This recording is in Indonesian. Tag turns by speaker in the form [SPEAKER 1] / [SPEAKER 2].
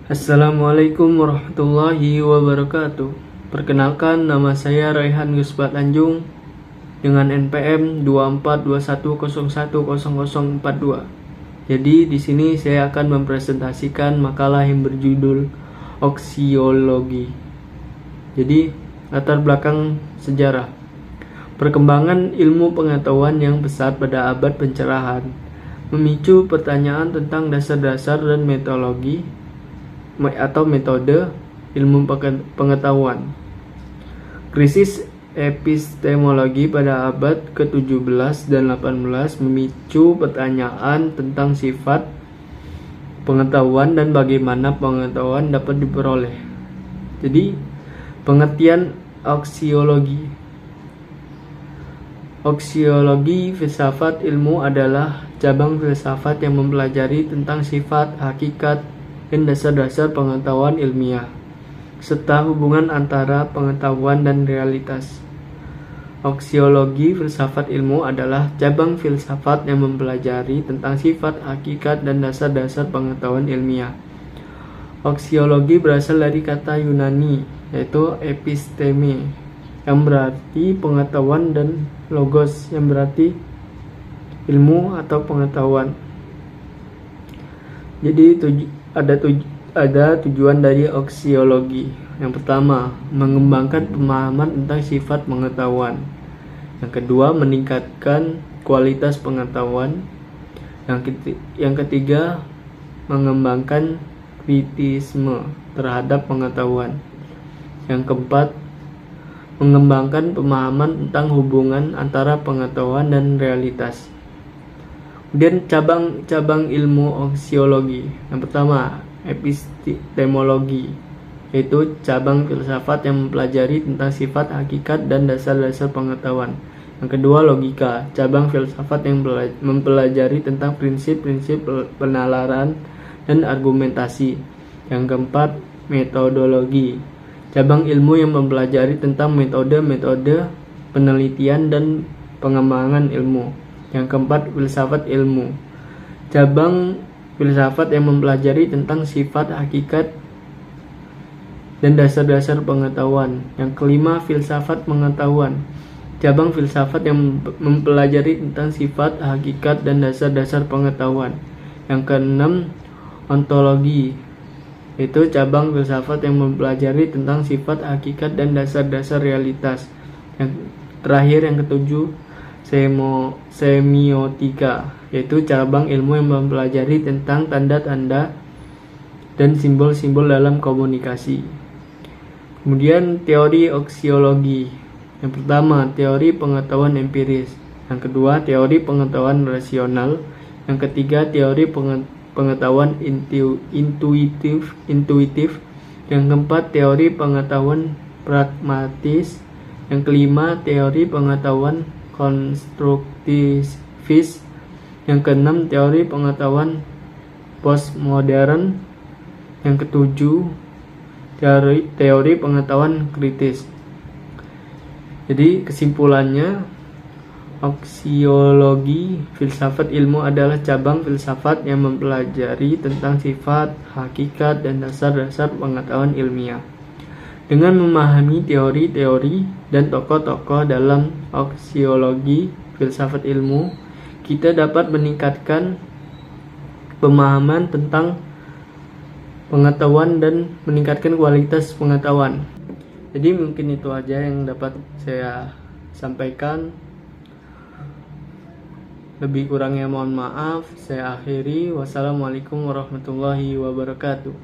[SPEAKER 1] Assalamualaikum warahmatullahi wabarakatuh. Perkenalkan, nama saya Raihan Gusbat Anjung dengan NPM 2421010042. Jadi di sini saya akan mempresentasikan makalah yang berjudul Oksiologi. Jadi latar belakang sejarah. Perkembangan ilmu pengetahuan yang pesat pada abad pencerahan memicu pertanyaan tentang dasar-dasar dan metodologi atau metode ilmu pengetahuan. Krisis epistemologi pada abad ke-17 dan 18 memicu pertanyaan tentang sifat pengetahuan dan bagaimana pengetahuan dapat diperoleh. Jadi, pengertian aksiologi. Aksiologi filsafat ilmu adalah cabang filsafat yang mempelajari tentang sifat, hakikat, dan dasar-dasar pengetahuan ilmiah, serta hubungan antara pengetahuan dan realitas. Aksiologi filsafat ilmu adalah cabang filsafat yang mempelajari tentang sifat, hakikat, dan dasar-dasar pengetahuan ilmiah. Aksiologi berasal dari kata Yunani, yaitu episteme, yang berarti pengetahuan, dan logos, yang berarti ilmu atau pengetahuan. Jadi ada tujuan dari aksiologi. Yang pertama, mengembangkan pemahaman tentang sifat pengetahuan. Yang kedua, meningkatkan kualitas pengetahuan. Yang ketiga, mengembangkan kritisme terhadap pengetahuan. Yang keempat, mengembangkan pemahaman tentang hubungan antara pengetahuan dan realitas. Kemudian cabang ilmu aksiologi. Yang pertama, epistemologi, yaitu cabang filsafat yang mempelajari tentang sifat, hakikat, dan dasar-dasar pengetahuan. Yang kedua, logika, cabang filsafat yang mempelajari tentang prinsip-prinsip penalaran dan argumentasi. Yang keempat, metodologi, cabang ilmu yang mempelajari tentang metode-metode penelitian dan pengembangan ilmu. Yang keempat, filsafat ilmu, cabang filsafat yang mempelajari tentang sifat, hakikat, dan dasar-dasar pengetahuan. Yang kelima, filsafat pengetahuan, cabang filsafat yang mempelajari tentang sifat, hakikat, dan dasar-dasar pengetahuan. Yang keenam, ontologi, yaitu cabang filsafat yang mempelajari tentang sifat, hakikat, dan dasar-dasar realitas. Yang terakhir, yang ketujuh, semiotika, yaitu cabang ilmu yang mempelajari tentang tanda-tanda dan simbol-simbol dalam komunikasi. Kemudian teori aksiologi. Yang pertama, teori pengetahuan empiris. Yang kedua, teori pengetahuan rasional. Yang ketiga, teori pengetahuan intuitif. Yang keempat, teori pengetahuan pragmatis. Yang kelima, teori pengetahuan konstruktivis. Yang keenam, teori pengetahuan postmodern. Yang ketujuh, teori pengetahuan kritis. Jadi kesimpulannya, aksiologi filsafat ilmu adalah cabang filsafat yang mempelajari tentang sifat, hakikat, dan dasar-dasar pengetahuan ilmiah. Dengan memahami teori-teori dan tokoh-tokoh dalam aksiologi filsafat ilmu, kita dapat meningkatkan pemahaman tentang pengetahuan dan meningkatkan kualitas pengetahuan. Jadi mungkin itu aja yang dapat saya sampaikan. Lebih kurangnya mohon maaf. Saya akhiri. Wassalamualaikum warahmatullahi wabarakatuh.